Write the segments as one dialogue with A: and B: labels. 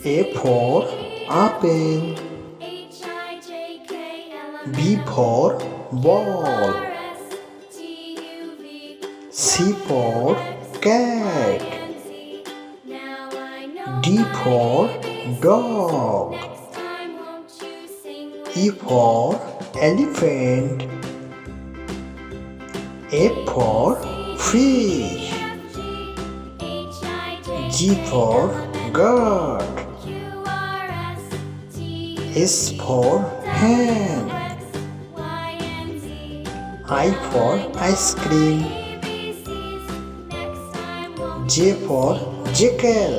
A: A for apple. B for ball. C for cat. D for dog. E for elephant. F for fish. G for goat. S for hen. I for ice cream. J for jackal.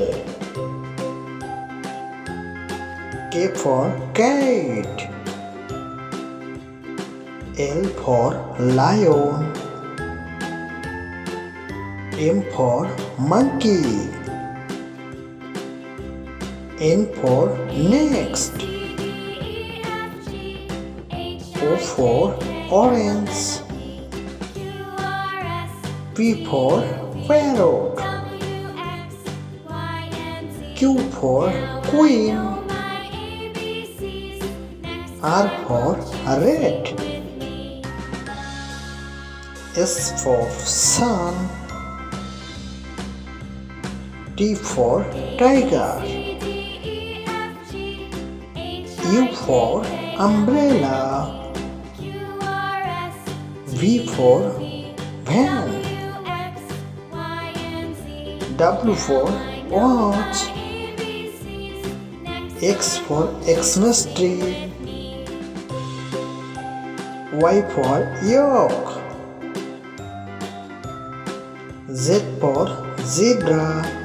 A: K for cat. L for lion. M for monkey. N for next. O for orange. P for parrot. Q for queen. R for red. S for sun. T for tiger. U for umbrella. V for van. W for watch. X for Xmas tree. Y for yolk. Z for zebra.